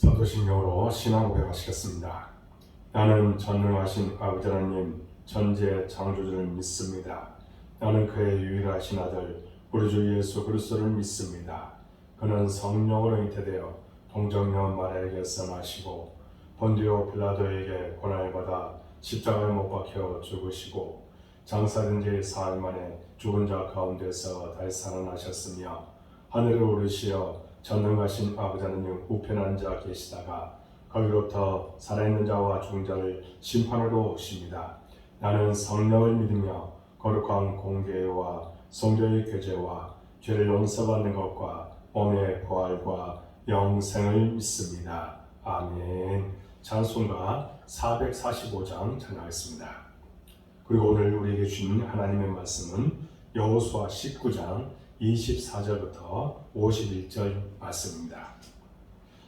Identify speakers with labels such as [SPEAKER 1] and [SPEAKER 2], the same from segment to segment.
[SPEAKER 1] 사도신경으로 신앙 고백하시겠습니다. 나는 전능하신 아버지 하나님 전지의 창조주를 믿습니다. 나는 그의 유일하신 아들 우리 주 예수 그리스도를 믿습니다. 그는 성령으로 잉태되어 동정녀 마리아에게서 나시고 본디오 빌라도에게 고난을 받아 십자가에 못 박혀 죽으시고 장사된 지 사흘 만에 죽은 자 가운데서 다시 살아나셨으며 하늘을 오르시어 전능하신 아버지 하나님 우편에 앉아 계시다가 거기로부터 살아있는 자와 죽은 자를 심판하러 오십니다. 나는 성령을 믿으며 거룩한 공개와 성도의 교제와 죄를 용서받는 것과 몸의 부활과 영생을 믿습니다. 아멘. 찬송가 445장 찬양하겠습니다. 그리고 오늘 우리에게 주신 하나님의 말씀은 여호수아 19장 24절부터 51절 말씀입니다.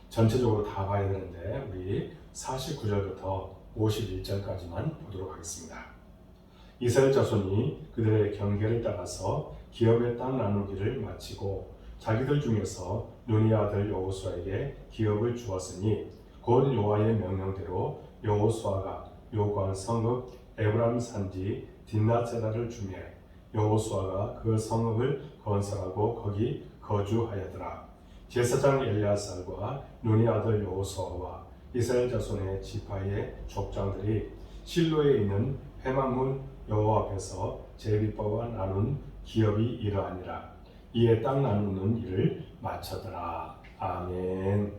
[SPEAKER 1] 전체적으로 다 봐야 되는데 우리 49절부터 51절까지만 보도록 하겠습니다. 이스라엘 자손이 그들의 경계를 따라서 기업의 땅 나누기를 마치고 자기들 중에서 눈의 아들 여호수아에게 기업을 주었으니 곧 여호와의 명령대로 여호수아가 요구한 성읍 에브라임 산지 딥낫세라를 주며 여호수아가 그 성읍을 건설하고 거기 거주하였더라. 제사장 엘리아살과 눈의 아들 여호수아와 이스라엘 자손의 지파의 족장들이 실로에 있는 회막문 여호와 앞에서 제비법과 나눈 기업이 이러하니라. 이에 땅 나누는 일을 마쳤더라. 아멘.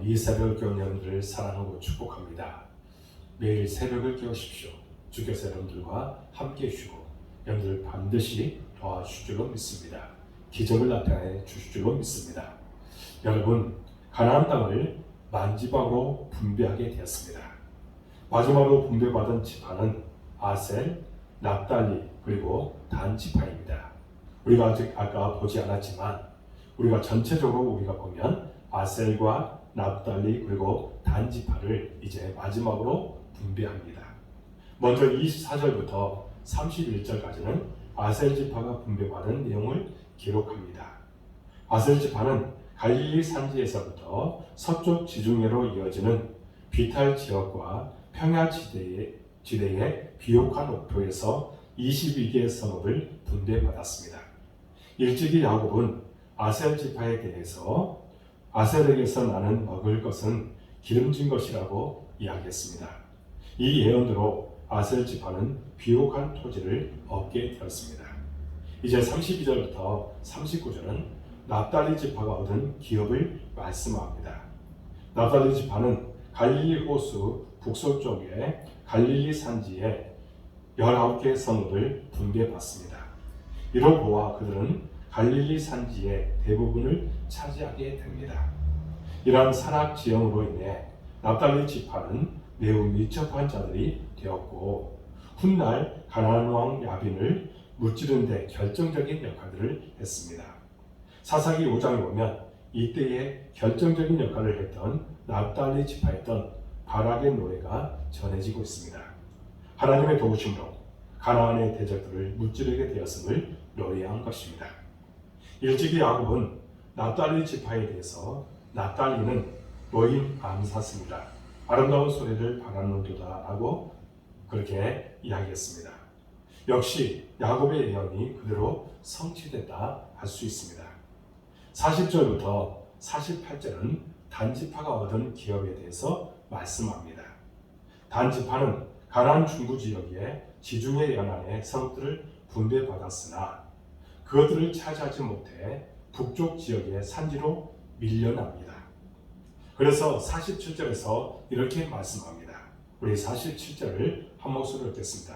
[SPEAKER 1] 이 새벽 교인들을 사랑하고 축복합니다. 매일 새벽을 깨우십시오. 주께서 여러분들과 함께 해주시고 여러분들 반드시 도와주실 줄로 믿습니다. 기적을 나타내 주실 줄로 믿습니다. 여러분, 가나안 땅을 만지방으로 분배하게 되었습니다. 마지막으로 분배받은 지파는 아셀, 납달리 그리고 단 지파입니다. 우리가 아직 아까 보지 않았지만 우리가 전체적으로 우리가 보면 아셀과 납달리 그리고 단 지파를 이제 마지막으로 분배합니다. 먼저 24절부터 31절까지는 아셀 지파가 분배받은 내용을 기록합니다. 아셀 지파는 갈릴리 산지에서부터 서쪽 지중해로 이어지는 비탈 지역과 평야 지대의 비옥한 옥토에서 22개의 성읍을 분배받았습니다. 일찍이 야곱은 아셀 지파에 대해서 아셀에게서 나는 먹을 것은 기름진 것이라고 이야기했습니다. 이 예언대로 아셀 지파는 비옥한 토지를 얻게 되었습니다. 이제 32절부터 39절은 납달리 지파가 얻은 기업을 말씀합니다. 납달리 지파는 갈릴리 호수 북서쪽에 갈릴리 산지에 19개의 성읍을 분배받습니다. 이로 보아 그들은 갈릴리 산지의 대부분을 차지하게 됩니다. 이러한 산악 지형으로 인해 납달리 지파는 매우 밀접한 자들이 되었고 훗날 가나안 왕 야빈을 무찌르는 데 결정적인 역할들을 했습니다. 사사기 5장에 보면 이때에 결정적인 역할을 했던 납달리 지파였던 바락의 노래가 전해지고 있습니다. 하나님의 도우심으로 가나안의 대적들을 무찌르게 되었음을 노래한 것입니다. 일찍이 야곱은 납달리 지파에 대해서 납달리는 노인 암사스입니다. 아름다운 소리를 바라는도다 라고 그렇게 이야기했습니다. 역시 야곱의 예언이 그대로 성취됐다 할 수 있습니다. 40절부터 48절은 단지파가 얻은 기업에 대해서 말씀합니다. 단지파는 가나안 중부 지역의 지중해 연안의 성읍들을 분배받았으나 그것들을 차지하지 못해 북쪽 지역의 산지로 밀려납니다. 그래서 47절에서 이렇게 말씀합니다. 우리 47절을 한 목소리로 읽겠습니다.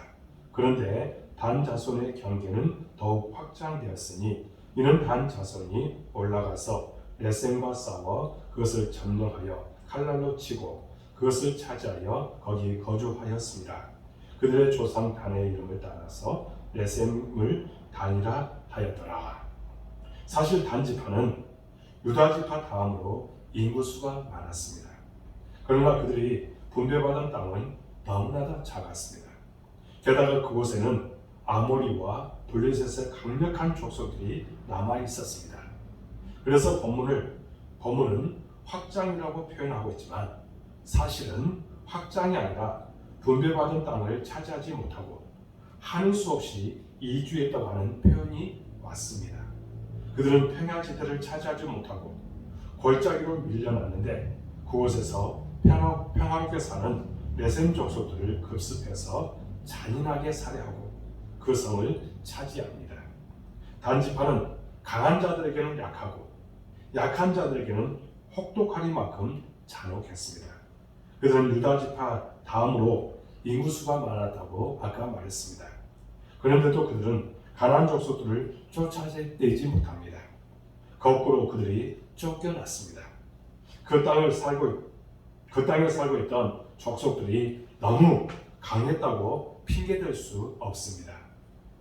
[SPEAKER 1] 그런데 단 자손의 경계는 더욱 확장되었으니 이는 단 자손이 올라가서 레셈과 싸워 그것을 점령하여 칼날로 치고 그것을 차지하여 거기 거주하였습니다. 그들의 조상 단의 이름을 따라서 레셈을 단이라 하였더라. 사실 단지파는 유다지파 다음으로 인구수가 많았습니다. 그러나 그들이 분배받은 땅은 너무나도 작았습니다. 게다가 그곳에는 아모리와 블레셋의 강력한 족속들이 남아 있었습니다. 그래서 본문은 확장이라고 표현하고 있지만 사실은 확장이 아니라 분배받은 땅을 차지하지 못하고 하는 수 없이 이주했다고 하는 표현이 맞습니다. 그들은 평야지대를 차지하지 못하고 골짜기로 밀려났는데 그곳에서 평화롭게 사는 레셈 족속들을 급습해서 잔인하게 살해하고 그 성을 차지합니다. 단지파는 강한 자들에게는 약하고 약한 자들에게는 혹독하리만큼 잔혹했습니다. 그들은 유다지파 다음으로 인구수가 많았다고 아까 말했습니다. 그런데도 그들은 가나안 족속들을 쫓아내지 못합니다. 거꾸로 그들이 쫓겨났습니다. 그 땅에 살고 있던 족속들이 너무 강했다고 핑계댈 수 없습니다.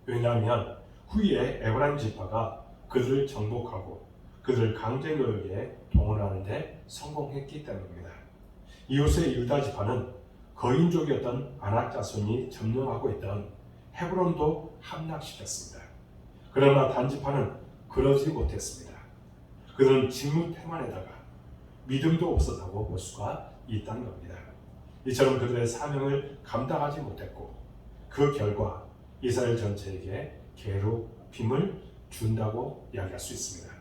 [SPEAKER 1] 왜냐하면 후에 에브라임 지파가 그들을 정복하고 그들을 강제노역에 동원하는 데 성공했기 때문입니다. 이웃의 유다 지파는 거인족이었던 아낙 자손이 점령하고 있던 헤브론도 함락시켰습니다. 그러나 단지파는 그러지 못했습니다. 그들은 직무태만에다가 믿음도 없었다고 볼 수가 있다는 겁니다. 이처럼 그들의 사명을 감당하지 못했고 그 결과 이스라엘 전체에게 괴롭힘을 준다고 이야기할 수 있습니다.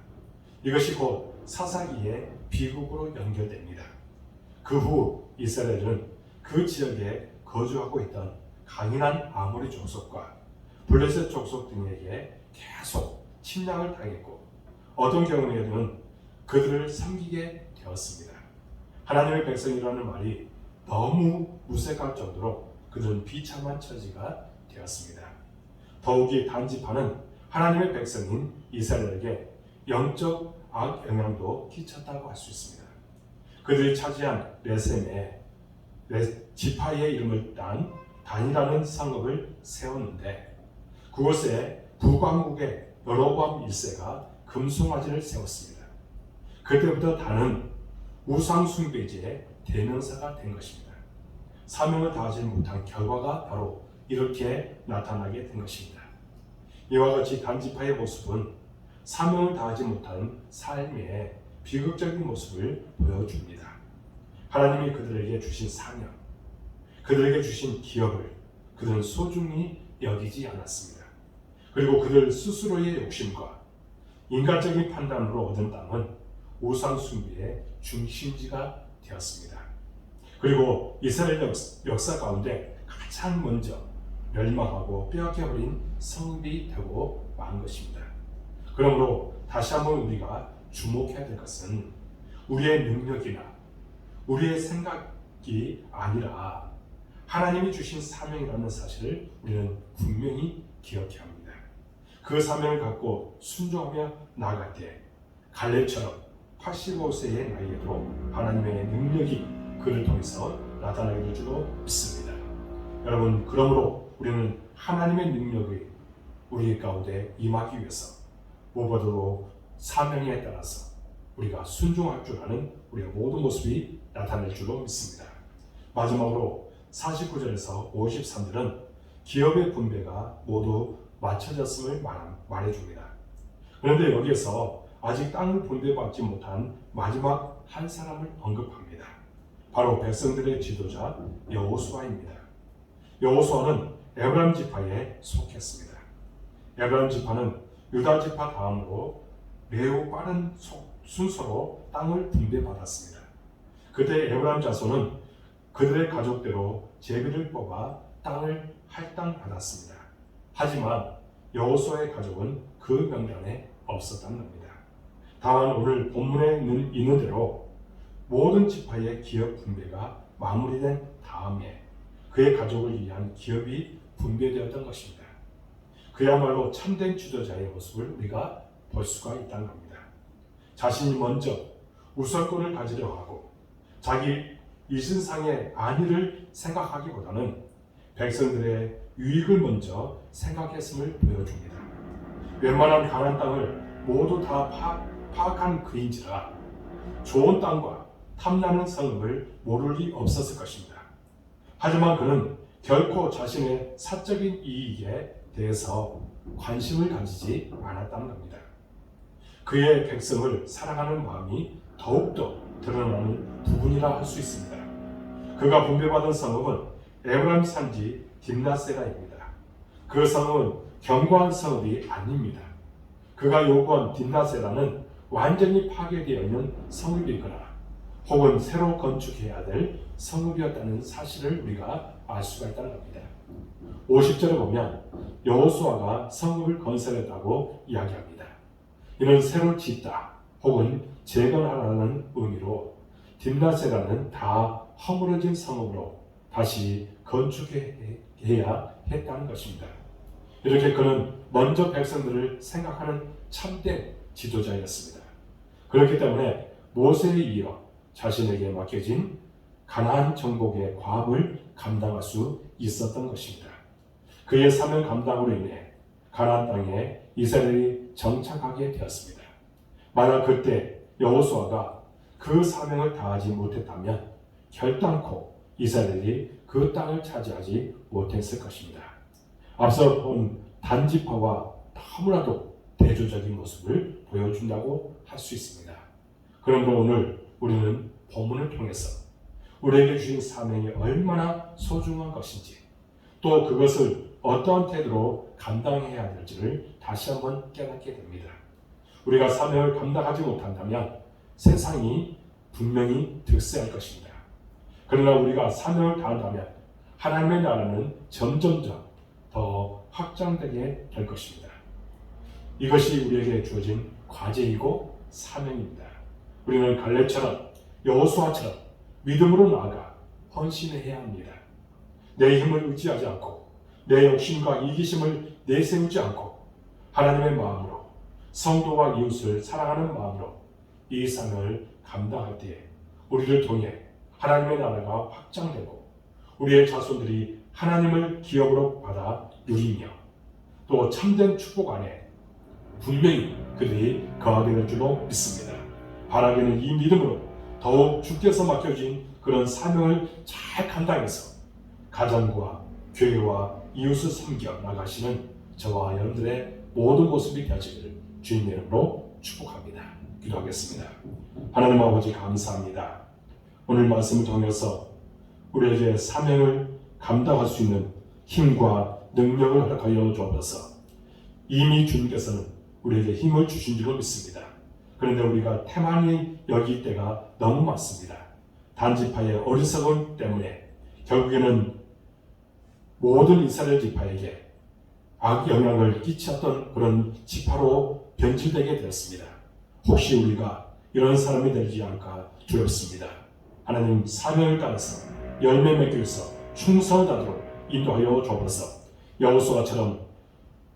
[SPEAKER 1] 이것이 곧 사사기의 비극으로 연결됩니다. 그 후 이스라엘은 그 지역에 거주하고 있던 강인한 아모리 족속과 블레셋 족속 등에게 계속 침략을 당했고 어떤 경우에는 그들을 섬기게 되었습니다. 하나님의 백성이라는 말이 너무 무색할 정도로 그들은 비참한 처지가 되었습니다. 더욱이 단지파는 하나님의 백성인 이스라엘에게 영적 악영향도 끼쳤다고 할 수 있습니다. 그들이 차지한 레셈에 지파의 이름을 딴 단이라는 성읍을 세웠는데 그곳에 북왕국의 여로보암 1세가 금송아지를 세웠습니다. 그때부터 단은 우상 숭배지의 대명사가 된 것입니다. 사명을 다하지 못한 결과가 바로 이렇게 나타나게 된 것입니다. 이와 같이 단지파의 모습은 사명을 다하지 못한 삶의 비극적인 모습을 보여줍니다. 하나님이 그들에게 주신 사명, 그들에게 주신 기업을 그들은 소중히 여기지 않았습니다. 그리고 그들 스스로의 욕심과 인간적인 판단으로 얻은 땅은 우상 숭배의 중심지가 되었습니다. 그리고 이스라엘 역사 가운데 가장 먼저 멸망하고 빼앗겨버린 성읍이 되고 만 것입니다. 그러므로 다시 한번 우리가 주목해야 될 것은 우리의 능력이나 우리의 생각이 아니라 하나님이 주신 사명이라는 사실을 우리는 분명히 기억해야 합니다. 그 사명을 갖고 순종하며 나아갈 때 갈렙처럼 85세의 나이에도 하나님의 능력이 그를 통해서 나타나게 될 줄로 믿습니다. 여러분, 그러므로 우리는 하나님의 능력이 우리 가운데 임하기 위해서 무엇보다도 사명에 따라서 우리가 순종할 줄 아는 우리의 모든 모습이 나타날 줄로 믿습니다. 마지막으로 49절에서 53절은 기업의 분배가 모두 맞춰졌음을 말해줍니다. 그런데 여기에서 아직 땅을 분배받지 못한 마지막 한 사람을 언급합니다. 바로 백성들의 지도자 여호수아입니다. 여호수아는 에브라임 지파에 속했습니다. 에브라임 지파는 유다 지파 다음으로 매우 빠른 순서로 땅을 분배받았습니다. 그때 에브라임 자손은 그들의 가족대로 제비를 뽑아 땅을 할당받았습니다. 하지만 여호수아의 가족은 그 명단에 없었다는 겁니다. 다만 오늘 본문에 있는 대로 모든 지파의 기업 분배가 마무리된 다음에 그의 가족을 위한 기업이 분배되었던 것입니다. 그야말로 참된 지도자의 모습을 우리가 볼 수가 있다는 겁니다. 자신이 먼저 우선권을 가지려 하고 자기 이신상의 안위를 생각하기보다는 백성들의 유익을 먼저 생각했음을 보여줍니다. 웬만한 강한 땅을 모두 다 파악한 그인지라 좋은 땅과 탐나는 성읍을 모를 리 없었을 것입니다. 하지만 그는 결코 자신의 사적인 이익에 대해서 관심을 가지지 않았다는 겁니다. 그의 백성을 사랑하는 마음이 더욱더 드러나는 부분이라 할 수 있습니다. 그가 분배받은 성읍은 에브라임 산지 딥나세라입니다. 그 성읍은 견고한 성읍이 아닙니다. 그가 요구한 딥나세라는 완전히 파괴되어 있는 성읍이거나 혹은 새로 건축해야 될 성읍이었다는 사실을 우리가 알 수가 있다는 겁니다. 50절에 보면 여호수아가 성읍을 건설했다고 이야기합니다. 이는 새로 짓다 혹은 재건하라는 의미로 딥나세라는 다 허물어진 성읍으로 다시 건축해야 했다는 것입니다. 이렇게 그는 먼저 백성들을 생각하는 참된 지도자였습니다. 그렇기 때문에 모세에 이어 자신에게 맡겨진 가나안 정복의 과업을 감당할 수 있었던 것입니다. 그의 사명 감당으로 인해 가나안 땅에 이스라엘이 정착하게 되었습니다. 만약 그때 여호수아가 그 사명을 다하지 못했다면 결단코 이스라엘이 그 땅을 차지하지 못했을 것입니다. 앞서 본 단지파와 너무나도 대조적인 모습을 보여준다고 할 수 있습니다. 그러므로 오늘 우리는 본문을 통해서 우리에게 주신 사명이 얼마나 소중한 것인지 또 그것을 어떠한 태도로 감당해야 될지를 다시 한번 깨닫게 됩니다. 우리가 사명을 감당하지 못한다면 세상이 분명히 득세할 것입니다. 그러나 우리가 사명을 다한다면 하나님의 나라는 점점점 더 확장되게 될 것입니다. 이것이 우리에게 주어진 과제이고 사명입니다. 우리는 갈렙처럼 여호수아처럼 믿음으로 나아가 헌신해야 합니다. 내 힘을 의지하지 않고 내 욕심과 이기심을 내세우지 않고 하나님의 마음으로 성도와 이웃을 사랑하는 마음으로 이 사명을 감당할 때에 우리를 통해 하나님의 나라가 확장되고 우리의 자손들이 하나님을 기업으로 받아 누리며 또 참된 축복 안에 분명히 그들이 거하게 될 줄로 믿습니다. 바라기는 이 믿음으로 더욱 주께서 맡겨진 그런 사명을 잘 감당해서 가정과 교회와 이웃을 섬겨 나가시는 저와 여러분들의 모든 모습이 되어지기를 주님 이름으로 축복합니다. 기도하겠습니다. 하나님 아버지 감사합니다. 오늘 말씀을 통해서 우리에게 사명을 감당할 수 있는 힘과 능력을 허락하여 주옵소서. 이미 주님께서는 우리에게 힘을 주신 줄로 믿습니다. 그런데 우리가 태만히 여길 때가 너무 많습니다. 단지파의 어리석음 때문에 결국에는 모든 이스라엘 지파에게 악영향을 끼쳤던 그런 지파로 변질되게 되었습니다. 혹시 우리가 이런 사람이 되지 않을까 두렵습니다. 하나님 사명을 따라서 열매 맺기 위해서 충성하도록 인도하여 주옵소서. 여호수아처럼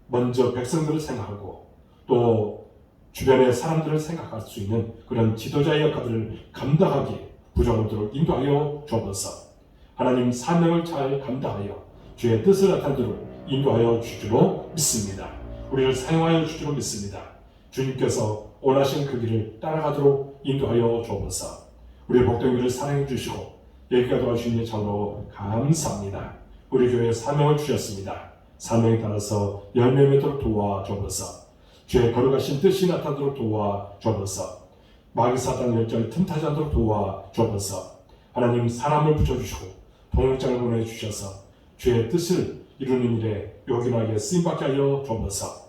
[SPEAKER 1] 먼저 백성들을 생각하고 또 주변의 사람들을 생각할 수 있는 그런 지도자의 역할을 감당하기에 부족하도록 인도하여 주옵소서. 하나님 사명을 잘 감당하여 주의 뜻을 나타내도록 인도하여 주주로 믿습니다. 우리를 사용하여 주주로 믿습니다. 주님께서 원하신 그 길을 따라가도록 인도하여 주옵소서. 우리의 복된 길을 사랑해 주시고 여기까지 도와주신 참으로 감사합니다. 우리 교회에 사명을 주셨습니다. 사명에 따라서 열매 맺도록 도와주옵소서. 주의 거룩하신 뜻이 나타나도록 도와주옵소서. 마귀 사단 열정을 틈타지 않도록 도와주옵소서. 하나님 사람을 붙여주시고 동역장을 보내주셔서 주의 뜻을 이루는 일에 요긴하게 쓰임받게 하여 주옵소서.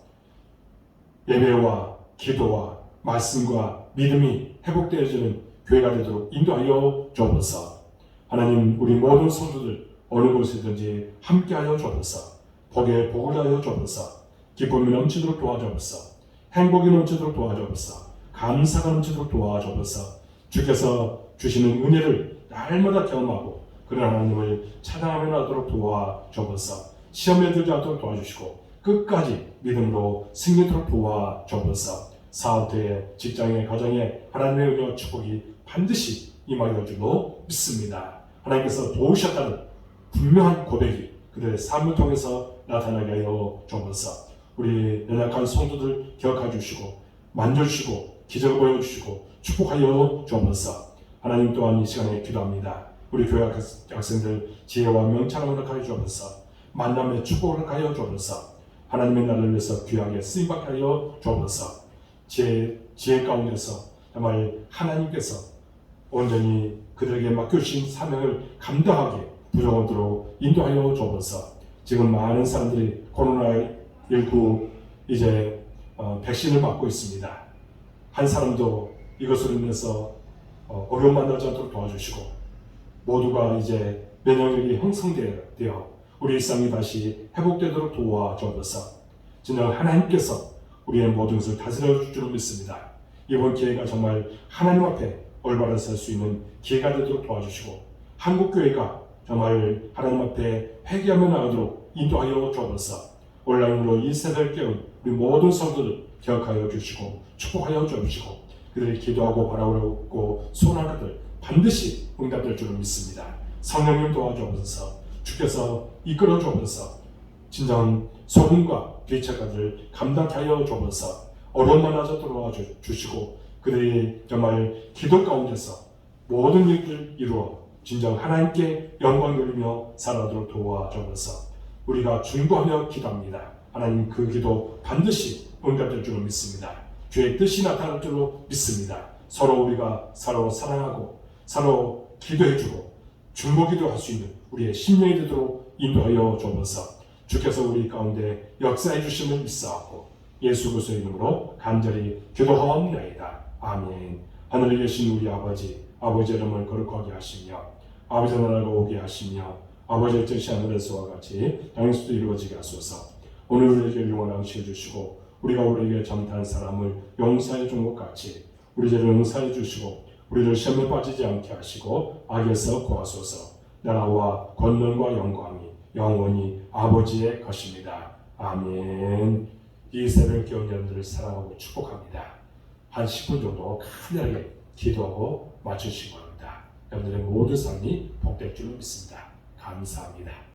[SPEAKER 1] 예배와 기도와 말씀과 믿음이 회복되어지는 교회가 되도록 인도하여 주옵소서. 하나님 우리 모든 성도들 어느 곳이든지 함께하여 주옵소서. 복에 복을 하여 주옵소서. 기쁨이 넘치도록 도와주옵소서. 행복이 넘치도록 도와주옵소서. 감사가 넘치도록 도와주옵소서. 주께서 주시는 은혜를 날마다 경험하고 그런 하나님을 찬양하며 나도록 도와주옵소서. 시험에 들지 않도록 도와주시고 끝까지 믿음으로 승리토록 도와주옵소서. 사업대에 직장에 가정에 하나님의 은혜와 축복이 반드시 임하게 줄로 믿습니다. 하나님께서 도우셨다는 분명한 고백이 그들의 삶을 통해서 나타나게 하여 주옵소서. 우리 연약한 성도들 기억해 주시고 만져주시고 기적을 보여주시고 축복하여 주옵소서. 하나님 또한 이 시간에 기도합니다. 우리 교회 학생들 지혜와 명철을 허락하여 주옵소서. 만남의 축복을 허락하여 주옵소서. 하나님의 나라를 위해서 귀하게 쓰임받게 하여 주옵소서. 지혜 가운데서 정말 하나님께서 온전히 그들에게 맡겨주신 사명을 감당하게 부족하도록 인도하여 주옵소서. 지금 많은 사람들이 코로나19 이제 백신을 맞고 있습니다. 한 사람도 이것으로 인해서 어려움 만나지 않도록 도와주시고 모두가 이제 면역력이 형성되어 우리 일상이 다시 회복되도록 도와주옵소서. 진정 하나님께서 우리의 모든 것을 다스려 줄 줄 믿습니다. 이번 기회가 정말 하나님 앞에 올바로 설 수 있는 기회가 되도록 도와주시고 한국교회가 정말 하나님 앞에 회개하며 나가도록 인도하여 주옵소서. 온라인으로 이 세대를 깨운 우리 모든 성도들 기억하여 주시고 축복하여 주시고 그들이 기도하고 바라보고 소원하는 것들 반드시 응답될 줄을 믿습니다. 성령님 도와주옵소서. 주께서 이끌어 주옵소서. 진정 소금과 비책까지를 감당케 하여 주옵소서. 어려움 만나서 도와주시고 그들이 정말 기도 가운데서 모든 일들을 이루어 진정 하나님께 영광 돌리며 살아가도록 도와주옵소서. 우리가 중보하며 기도합니다. 하나님 그 기도 반드시 응답될 줄로 믿습니다. 주의 뜻이 나타날 줄로 믿습니다. 서로 우리가 서로 사랑하고 서로 기도해주고 중보기도 할 수 있는 우리의 심령이 되도록 인도하여 주옵소서. 주께서 우리 가운데 역사해 주심을 믿사옵고 예수 그리스도의 이름으로 간절히 기도하옵나이다. 아멘. 하늘에 계신 우리 아버지, 아버지의 이름을 거룩하게 하시며 아버지의 나라가 오게 하시며 아버지의 뜻이 하늘에서와 같이 땅에서도 이루어지게 하소서. 오늘 우리에게 영원한 양식을 주시고 우리가 우리에게 잘못한 사람을 용서해 준 것 같이 우리 죄를 용서해 주시고 우리를 시험에 빠지지 않게 하시고 악에서 구하소서. 나라와 권능과 영광이 영원히 아버지의 것입니다. 아멘. 이 새벽 깨운 여러분들을 사랑하고 축복합니다. 한 10분 정도 간단하게 기도하고 마치시기 바랍니다. 여러분들의 모든 삶이 복될 줄 믿습니다. 감사합니다.